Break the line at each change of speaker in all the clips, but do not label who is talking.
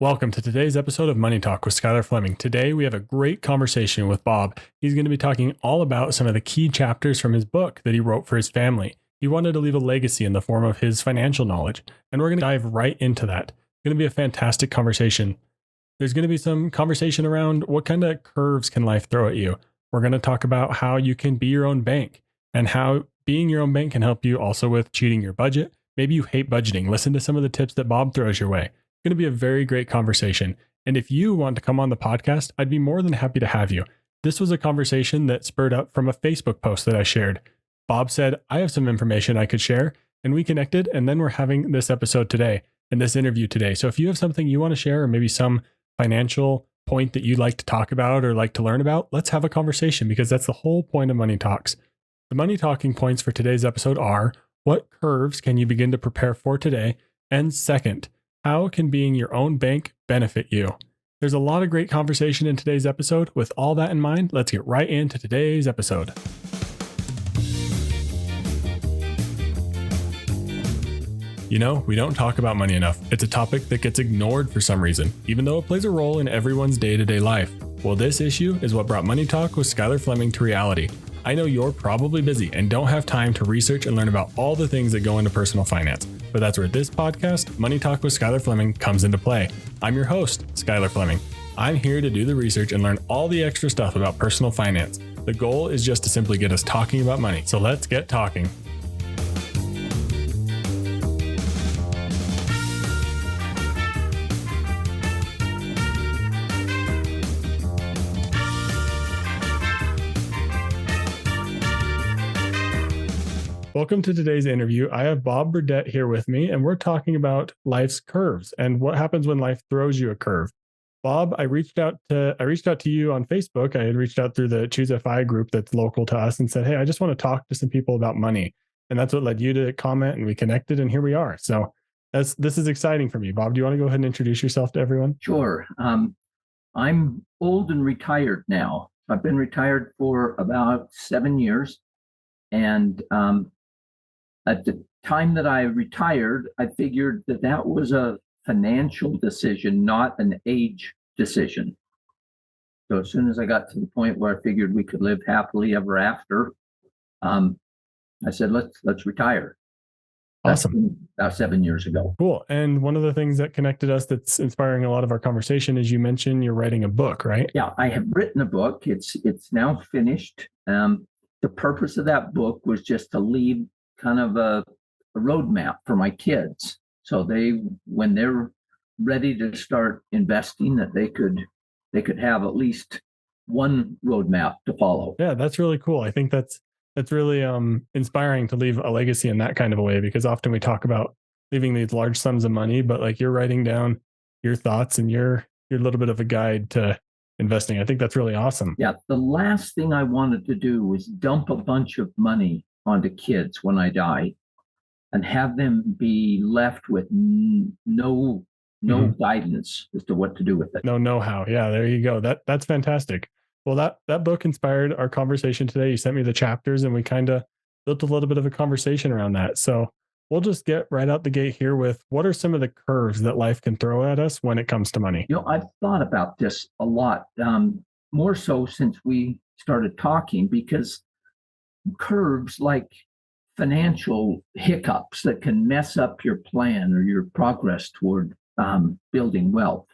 Welcome to today's episode of Money Talk with Skyler Fleming. Today, we have a great conversation with Bob. He's going to be talking all about some of the key chapters from his book that he wrote for his family. He wanted to leave a legacy in the form of his financial knowledge, and we're going to dive right into that. It's going to be a fantastic conversation. There's going to be some conversation around what kind of curves can life throw at you. We're going to talk about how you can be your own bank and how being your own bank can help you also with cheating your budget. Maybe you hate budgeting. Listen to some of the tips that Bob throws your way. Going to be a very great conversation. And if you want to come on the podcast, I'd be more than happy to have you. This was a conversation that spurred up from a Facebook post that I shared. Bob said, I have some information I could share, and we connected, and then we're having this episode today and this interview today. So if you have something you want to share, or maybe some financial point that you'd like to talk about or like to learn about, let's have a conversation, because that's the whole point of Money Talks. The money talking points for today's episode are: what curves can you begin to prepare for today? And second, how can being your own bank benefit you? There's a lot of great conversation in today's episode. With all that in mind, let's get right into today's episode. You know, we don't talk about money enough. It's a topic that gets ignored for some reason, even though it plays a role in everyone's day-to-day life. Well, this issue is what brought Money Talk with Skyler Fleming to reality. I know you're probably busy and don't have time to research and learn about all the things that go into personal finance, but that's where this podcast, Money Talk with Skyler Fleming, comes into play. I'm your host, Skyler Fleming. I'm here to do the research and learn all the extra stuff about personal finance. The goal is just to simply get us talking about money. So let's get talking. Welcome to today's interview. I have Bob Burdette here with me, and we're talking about life's curves and what happens when life throws you a curve. Bob, I reached out to you on Facebook. I had reached out through the Choose FI group that's local to us and said, hey, I just want to talk to some people about money. And that's what led you to comment, and we connected, and here we are. So this is exciting for me. Bob, do you want to go ahead and introduce yourself to everyone?
Sure. I'm old and retired now. I've been retired for about 7 years. And at the time that I retired, I figured that was a financial decision, not an age decision. So as soon as I got to the point where I figured we could live happily ever after, I said, let's retire.
Awesome.
About 7 years ago.
Cool. And one of the things that connected us that's inspiring a lot of our conversation is you mentioned you're writing a book, right?
Yeah, I have written a book. It's now finished. The purpose of that book was just to leave kind of a roadmap for my kids. So when they're ready to start investing, that they could have at least one roadmap to follow.
Yeah, that's really cool. I think that's really inspiring to leave a legacy in that kind of a way, because often we talk about leaving these large sums of money, but like you're writing down your thoughts and your little bit of a guide to investing. I think that's really awesome.
Yeah. The last thing I wanted to do was dump a bunch of money onto kids when I die and have them be left with no guidance as to what to do with it.
No know-how. Yeah, there you go. That's fantastic. Well, that book inspired our conversation today. You sent me the chapters and we kind of built a little bit of a conversation around that. So we'll just get right out the gate here with what are some of the curves that life can throw at us when it comes to money?
I've thought about this a lot, more so since we started talking, because curves like financial hiccups that can mess up your plan or your progress toward building wealth.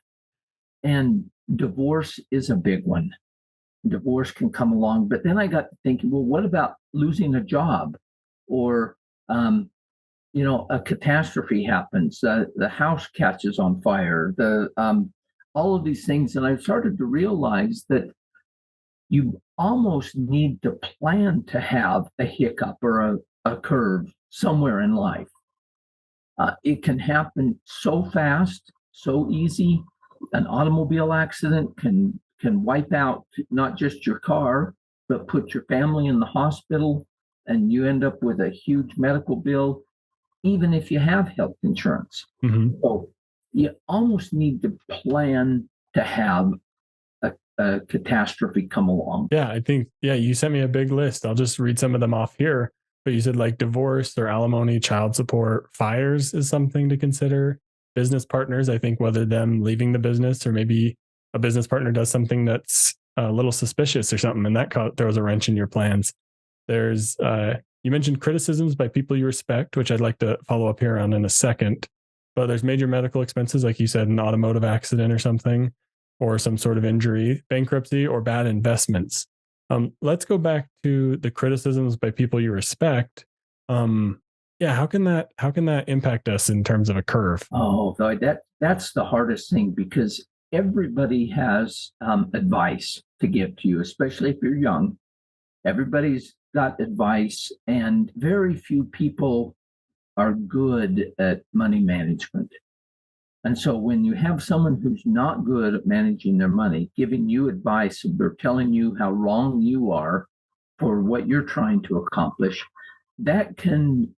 And divorce is a big one. Divorce can come along. But then I got thinking, well, what about losing a job? Or a catastrophe happens, the house catches on fire, all of these things. And I started to realize that you almost need to plan to have a hiccup or a curve somewhere in life. It can happen so fast, so easy. An automobile accident can wipe out not just your car, but put your family in the hospital, and you end up with a huge medical bill, even if you have health insurance. Mm-hmm. So you almost need to plan to have a catastrophe come along.
Yeah, I think, you sent me a big list. I'll just read some of them off here. But you said like divorce or alimony, child support, fires is something to consider. business partners. I think whether them leaving the business or maybe a business partner does something that's a little suspicious or something, and that throws a wrench in your plans. There's you mentioned criticisms by people you respect, which I'd like to follow up here on in a second. But there's major medical expenses, like you said, an automotive accident or something, or some sort of injury, bankruptcy, or bad investments. Let's go back to the criticisms by people you respect. Yeah, how can that impact us in terms of a curve?
Oh, that's the hardest thing, because everybody has advice to give to you, especially if you're young. Everybody's got advice, and very few people are good at money management. And so when you have someone who's not good at managing their money, giving you advice, and they're telling you how wrong you are for what you're trying to accomplish, that can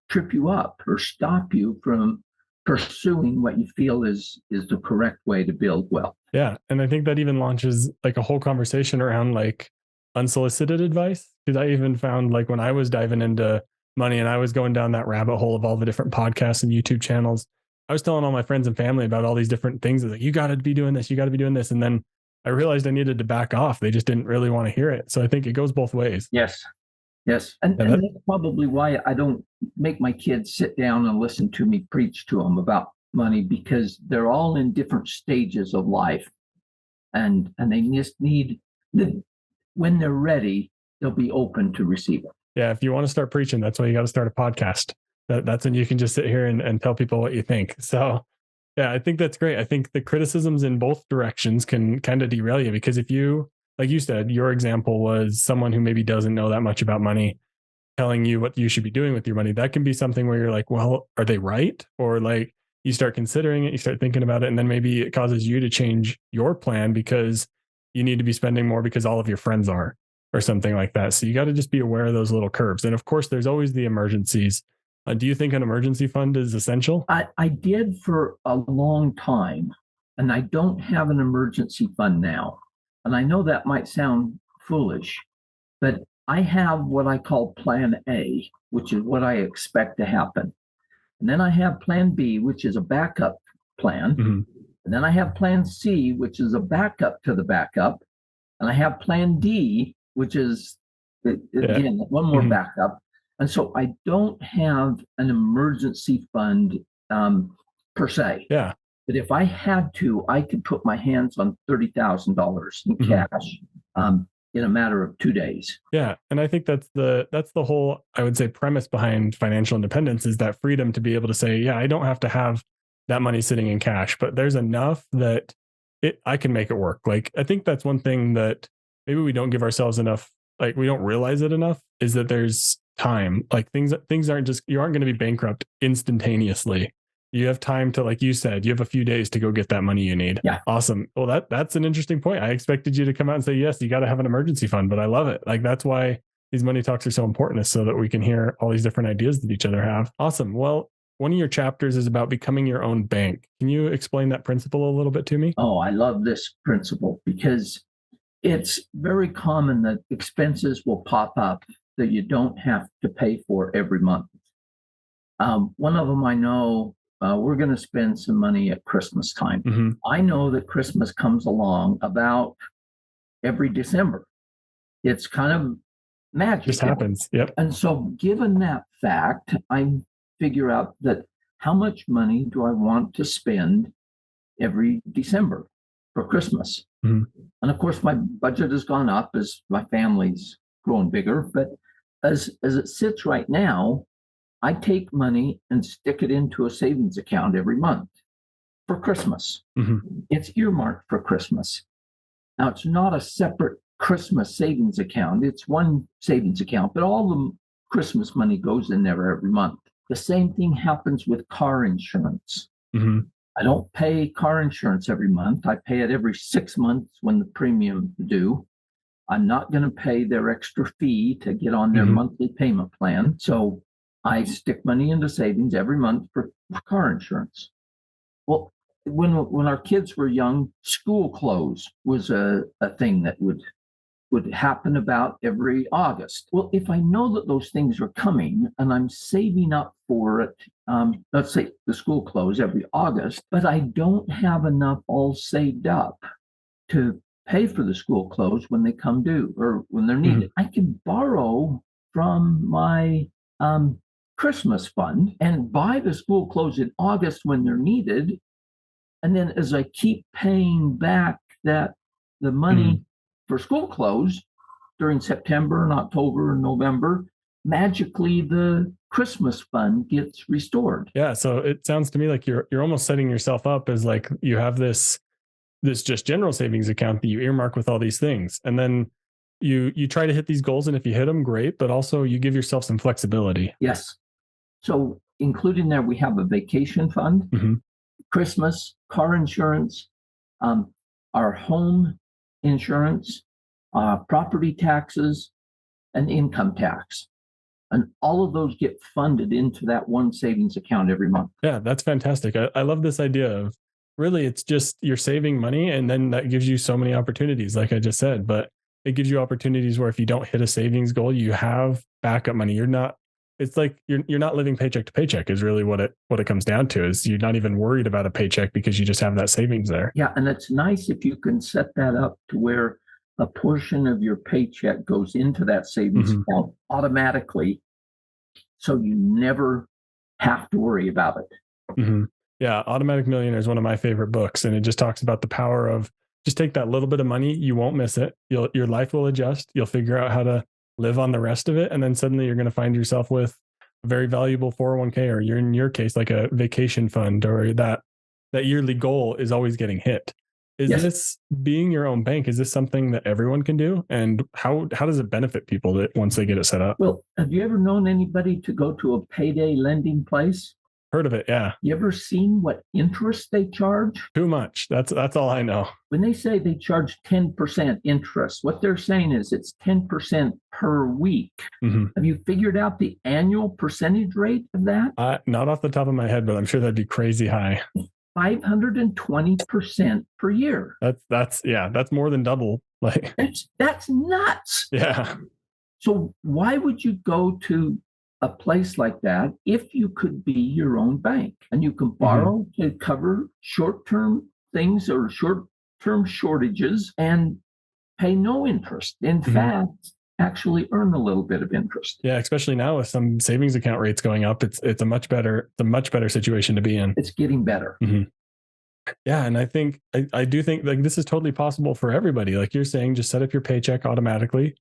trip you up or stop you from pursuing what you feel is the correct way to build wealth.
Yeah. And I think that even launches like a whole conversation around like unsolicited advice. Because I even found like when I was diving into money and I was going down that rabbit hole of all the different podcasts and YouTube channels, I was telling all my friends and family about all these different things. Like, you got to be doing this, you got to be doing this. And then I realized I needed to back off. They just didn't really want to hear it. So I think it goes both ways.
Yes. Yes. And that's probably why I don't make my kids sit down and listen to me preach to them about money, because they're all in different stages of life. And they just need when they're ready, they'll be open to receive it.
Yeah. If you want to start preaching, that's why you got to start a podcast. That's when you can just sit here and tell people what you think. So yeah, I think that's great. I think the criticisms in both directions can kind of derail you, because if you, like you said, your example was someone who maybe doesn't know that much about money telling you what you should be doing with your money. That can be something where you're like, well, are they right? Or like you start considering it, you start thinking about it, and then maybe it causes you to change your plan because you need to be spending more because all of your friends are, or something like that. So you got to just be aware of those little curves. And of course, there's always the emergencies. Do you think an emergency fund is essential?
I did for a long time, and I don't have an emergency fund now. And I know that might sound foolish, but I have what I call Plan A, which is what I expect to happen. And then I have Plan B, which is a backup plan.
Mm-hmm.
And then I have Plan C, which is a backup to the backup. And I have Plan D, which is, again, one more
Mm-hmm.
backup. And so I don't have an emergency fund per se.
Yeah.
But if I had to, I could put my hands on $30,000 in cash in a matter of 2 days.
Yeah. And I think that's the whole, I would say, premise behind financial independence, is that freedom to be able to say, yeah, I don't have to have that money sitting in cash, but there's enough that I can make it work. Like, I think that's one thing that maybe we don't give ourselves enough, like we don't realize it enough, is that there's time. Like things aren't just, you aren't going to be bankrupt instantaneously. You have time to, like you said, you have a few days to go get that money you need.
Yeah.
Awesome. Well, that's an interesting point. I expected you to come out and say, yes, you got to have an emergency fund, but I love it. Like, that's why these money talks are so important, is so that we can hear all these different ideas that each other have. Awesome. Well, one of your chapters is about becoming your own bank. Can you explain that principle a little bit to me?
Oh, I love this principle, because it's very common that expenses will pop up that you don't have to pay for every month. One of them I know, we're going to spend some money at Christmas time.
Mm-hmm.
I know that Christmas comes along about every December. It's kind of magic.
Just happens. Yep.
And so given that fact, I figure out that how much money do I want to spend every December for Christmas?
Mm-hmm.
And of course, my budget has gone up as my family's grown bigger. But as it sits right now, I take money and stick it into a savings account every month for Christmas.
Mm-hmm.
It's earmarked for Christmas. Now, it's not a separate Christmas savings account. It's one savings account, but all the Christmas money goes in there every month. The same thing happens with car insurance.
Mm-hmm.
I don't pay car insurance every month. I pay it every 6 months when the premium is due. I'm not going to pay their extra fee to get on their monthly payment plan. So I stick money into savings every month for car insurance. Well, when our kids were young, school clothes was a thing that would would happen about every August. Well, if I know that those things are coming and I'm saving up for it, let's say the school close every August, but I don't have enough all saved up to pay for the school close when they come due or when they're needed. I can borrow from my Christmas fund and buy the school clothes in August when they're needed. And then as I keep paying back the money for school clothes during September and October and November, magically the Christmas fund gets restored.
Yeah. So it sounds to me like you're almost setting yourself up as like you have this just general savings account that you earmark with all these things. And then you try to hit these goals. And if you hit them, great. But also you give yourself some flexibility.
Yes. So including there, we have a vacation fund, Christmas, car insurance, our home insurance, property taxes, and income tax. And all of those get funded into that one savings account every month.
Yeah, that's fantastic. I love this idea of really it's just you're saving money and then that gives you so many opportunities, like I just said. But it gives you opportunities where if you don't hit a savings goal, you have backup money. It's like you're not living paycheck to paycheck is really what it comes down to, is you're not even worried about a paycheck because you just have that savings there.
Yeah, and it's nice if you can set that up to where a portion of your paycheck goes into that savings account automatically, so you never have to worry about it.
Yeah, Automatic Millionaire is one of my favorite books, and it just talks about the power of just take that little bit of money, you won't miss it. Your life will adjust. You'll figure out how to live on the rest of it, and then suddenly you're going to find yourself with a very valuable 401k, or you're in your case like a vacation fund, or that yearly goal is always getting hit. Is this being your own bank? Is this something that everyone can do? And how does it benefit people that once they get it set up?
Well, have you ever known anybody to go to a payday lending place?
Heard of it, yeah.
You ever seen what interest they charge?
Too much. That's all I know.
When they say they charge 10% interest, what they're saying is it's 10% per week. Have you figured out the annual percentage rate of that?
Not off the top of my head, but I'm sure that'd be crazy high.
520% per year.
That's more than double. Like
that's nuts.
Yeah.
So why would you go to a place like that if you could be your own bank and you can borrow to cover short-term things or short-term shortages and pay no interest? In fact, actually earn a little bit of interest.
Yeah, especially now with some savings account rates going up, it's a much better situation to be in.
It's getting better.
Yeah, and I do think like this is totally possible for everybody. Like you're saying, just set up your paycheck automatically,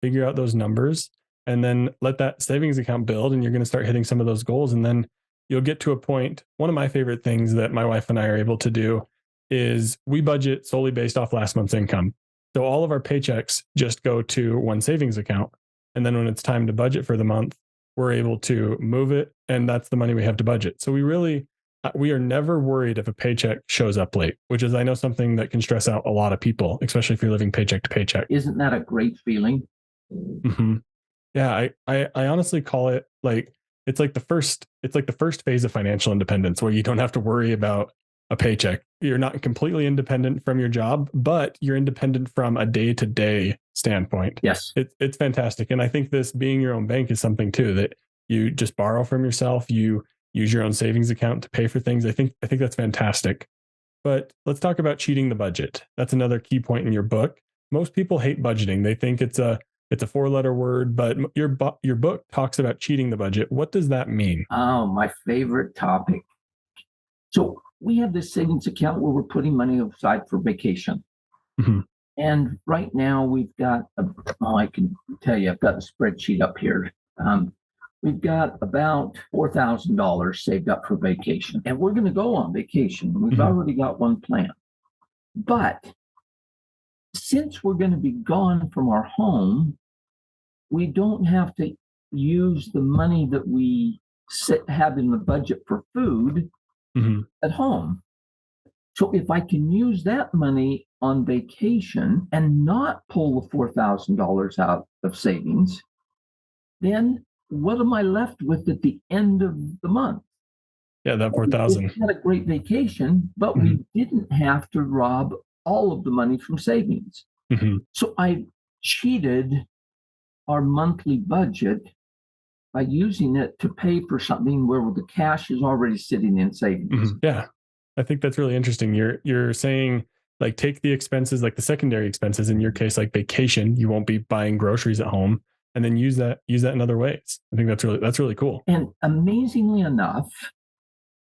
figure out those numbers, and then let that savings account build, and you're going to start hitting some of those goals. And then you'll get to a point. One of my favorite things that my wife and I are able to do is we budget solely based off last month's income. So all of our paychecks just go to one savings account. And then when it's time to budget for the month, we're able to move it. And that's the money we have to budget. So we are never worried if a paycheck shows up late, which is, I know, something that can stress out a lot of people, especially if you're living paycheck to paycheck.
Isn't that a great feeling?
Yeah, I honestly call it like it's like the first phase of financial independence, where you don't have to worry about a paycheck. You're not completely independent from your job, but you're independent from a day-to-day standpoint.
Yes.
It's fantastic. And I think this being your own bank is something too, that you just borrow from yourself. You use your own savings account to pay for things. I think that's fantastic. But let's talk about cheating the budget. That's another key point in your book. Most people hate budgeting. They think it's a 4-letter word, but your book talks about cheating the budget. What does that mean?
Oh, my favorite topic. So we have this savings account where we're putting money aside for vacation. And right now we've got, I can tell you, I've got a spreadsheet up here. We've got about $4,000 saved up for vacation, and we're going to go on vacation. We've already got one plan. But since we're going to be gone from our home, we don't have to use the money that we have in the budget for food at home. So if I can use that money on vacation and not pull the $4,000 out of savings, then what am I left with at the end of the month?
Yeah, that 4,000.
We had a great vacation, but we didn't have to rob all of the money from savings. So I cheated our monthly budget by using it to pay for something where the cash is already sitting in savings.
Yeah. I think that's really interesting. You're saying like take the expenses, like the secondary expenses, in your case, like vacation, you won't be buying groceries at home, and then use that in other ways. I think that's really cool.
And amazingly enough,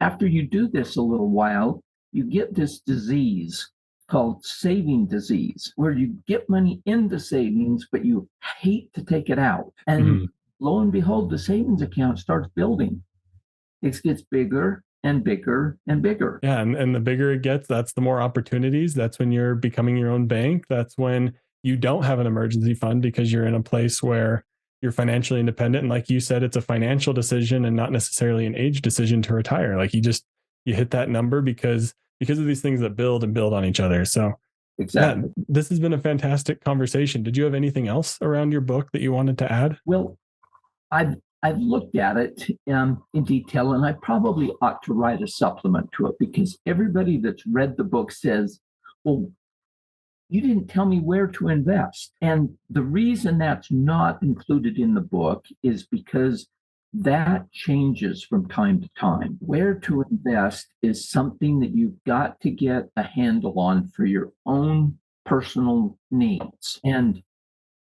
after you do this a little while, you get this disease called saving disease, where you get money into savings, but you hate to take it out. And lo and behold, the savings account starts building. It gets bigger and bigger and bigger.
Yeah. And the bigger it gets, that's the more opportunities. That's when you're becoming your own bank. That's when you don't have an emergency fund because you're in a place where you're financially independent. And like you said, it's a financial decision and not necessarily an age decision to retire. Like you hit that number because of these things that build and build on each other. So
exactly.
yeah, this has been a fantastic conversation. Did you have anything else around your book that you wanted to add?
Well, I've looked at it in detail, and I probably ought to write a supplement to it, because everybody that's read the book says, well, you didn't tell me where to invest. And the reason that's not included in the book is because that changes from time to time. Where to invest is something that you've got to get a handle on for your own personal needs. And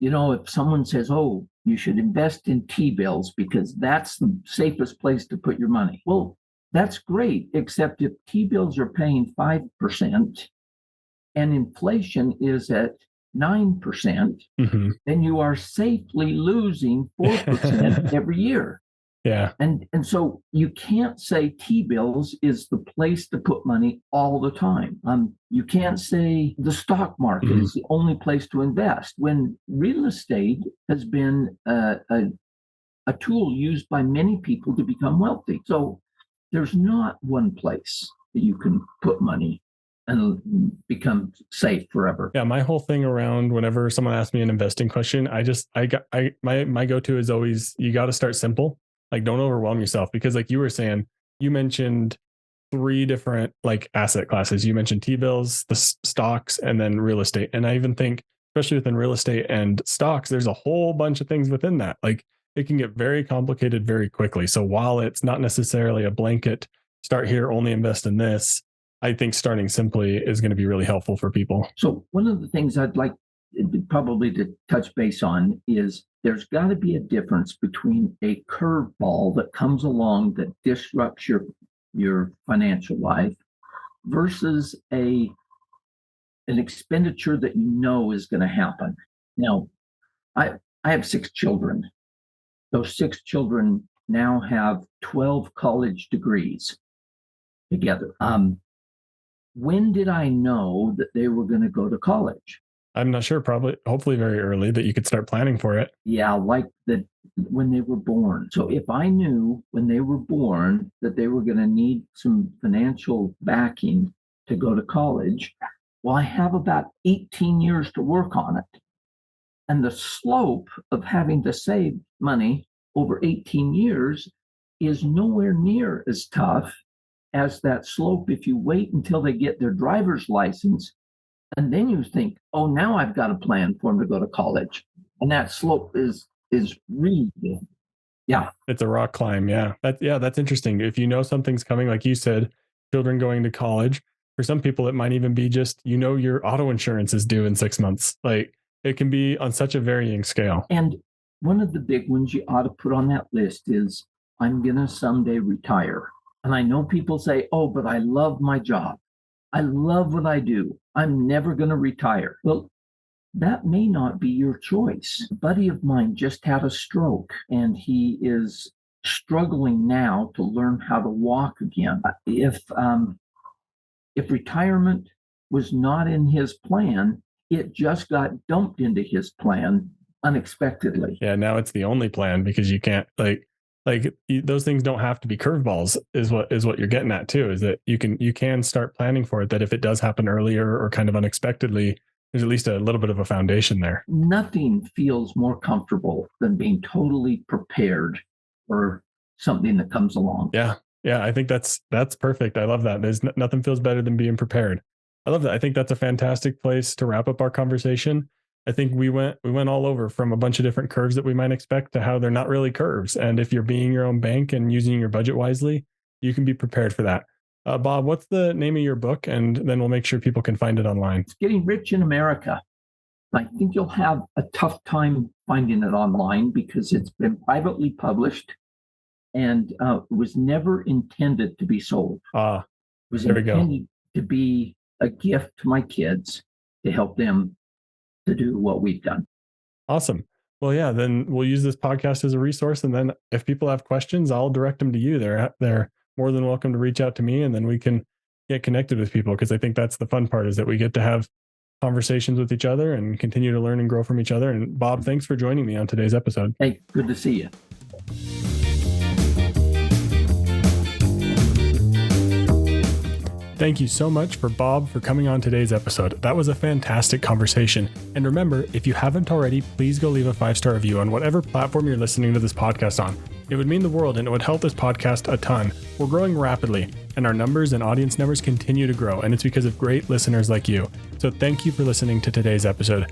if someone says, oh, you should invest in T-bills because that's the safest place to put your money. Well, that's great, except if T-bills are paying 5% and inflation is at 9%, then you are safely losing 4% every year.
Yeah.
And so you can't say T-bills is the place to put money all the time. You can't say the stock market is the only place to invest, when real estate has been a tool used by many people to become wealthy. So there's not one place that you can put money and become safe forever.
Yeah, my whole thing around whenever someone asks me an investing question, my go-to is always, you got to start simple. Like, don't overwhelm yourself, because like you were saying, you mentioned 3 different like asset classes. You mentioned T-bills, the stocks, and then real estate. And I even think, especially within real estate and stocks, there's a whole bunch of things within that. Like, it can get very complicated very quickly. So while it's not necessarily a blanket, start here, only invest in this, I think starting simply is going to be really helpful for people.
So one of the things I'd like probably to touch base on is there's got to be a difference between a curveball that comes along that disrupts your financial life versus an expenditure that is going to happen. Now, I have 6 children. Those 6 children now have 12 college degrees together. When did I know that they were going to go to college?
I'm not sure, hopefully very early, that you could start planning for it.
Yeah, like when they were born. So if I knew when they were born that they were going to need some financial backing to go to college, well, I have about 18 years to work on it. And the slope of having to save money over 18 years is nowhere near as tough as that slope if you wait until they get their driver's license. And then you think, oh, now I've got a plan for them to go to college. And that slope is really big. Yeah.
It's a rock climb. Yeah. That's interesting. If you know something's coming, like you said, children going to college, for some people, it might even be just, your auto insurance is due in 6 months. Like, it can be on such a varying scale.
And one of the big ones you ought to put on that list is, I'm going to someday retire. And I know people say, oh, but I love my job. I love what I do. I'm never going to retire. Well, that may not be your choice. A buddy of mine just had a stroke, and he is struggling now to learn how to walk again. If retirement was not in his plan, it just got dumped into his plan unexpectedly.
Yeah, now it's the only plan, because you can't those things don't have to be curveballs, is what you're getting at too, is that you can start planning for it, that if it does happen earlier or kind of unexpectedly, there's at least a little bit of a foundation there.
Nothing feels more comfortable than being totally prepared for something that comes along.
Yeah. I think that's perfect. I love that. There's nothing feels better than being prepared. I love that. I think that's a fantastic place to wrap up our conversation. I think we went all over, from a bunch of different curves that we might expect to how they're not really curves. And if you're being your own bank and using your budget wisely, you can be prepared for that. Bob, what's the name of your book? And then we'll make sure people can find it online.
It's Getting Rich in America. I think you'll have a tough time finding it online because it's been privately published and was never intended to be sold. It was intended to be a gift to my kids to help them to do what we've done.
Awesome. Well, yeah, then we'll use this podcast as a resource. And then if people have questions, I'll direct them to you. They're more than welcome to reach out to me, and then we can get connected with people, because I think that's the fun part, is that we get to have conversations with each other and continue to learn and grow from each other. And Bob, thanks for joining me on today's episode.
Hey, good to see you.
Thank you so much for Bob for coming on today's episode. That was a fantastic conversation. And remember, if you haven't already, please go leave a 5-star review on whatever platform you're listening to this podcast on. It would mean the world, and it would help this podcast a ton. We're growing rapidly, and our numbers and audience numbers continue to grow, and it's because of great listeners like you. So thank you for listening to today's episode.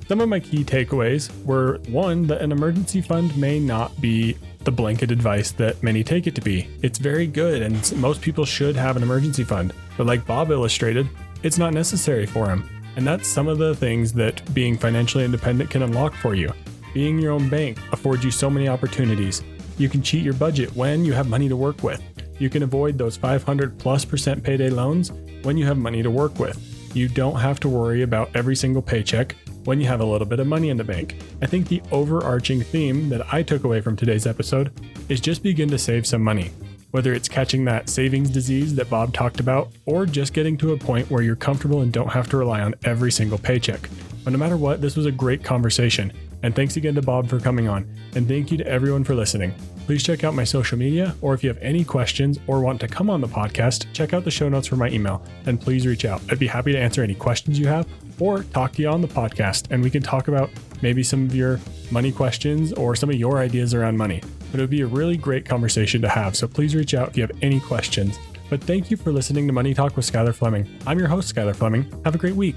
Some of my key takeaways were, 1, that an emergency fund may not be the blanket advice that many take it to be. It's very good, and most people should have an emergency fund. But like Bob illustrated, it's not necessary for him. And that's some of the things that being financially independent can unlock for you. Being your own bank affords you so many opportunities. You can cheat your budget when you have money to work with. You can avoid those 500+% payday loans when you have money to work with. You don't have to worry about every single paycheck when you have a little bit of money in the bank. I think the overarching theme that I took away from today's episode is just begin to save some money. Whether it's catching that savings disease that Bob talked about, or just getting to a point where you're comfortable and don't have to rely on every single paycheck. But no matter what, this was a great conversation. And thanks again to Bob for coming on. And thank you to everyone for listening. Please check out my social media, or if you have any questions or want to come on the podcast, check out the show notes for my email, and please reach out. I'd be happy to answer any questions you have or talk to you on the podcast, and we can talk about maybe some of your money questions or some of your ideas around money. But it would be a really great conversation to have, so please reach out if you have any questions. But thank you for listening to Money Talk with Skyler Fleming. I'm your host, Skyler Fleming. Have a great week.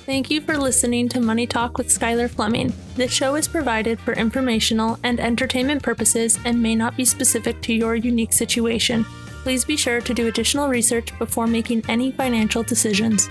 Thank you for listening to Money Talk with Skyler Fleming. This show is provided for informational and entertainment purposes and may not be specific to your unique situation. Please be sure to do additional research before making any financial decisions.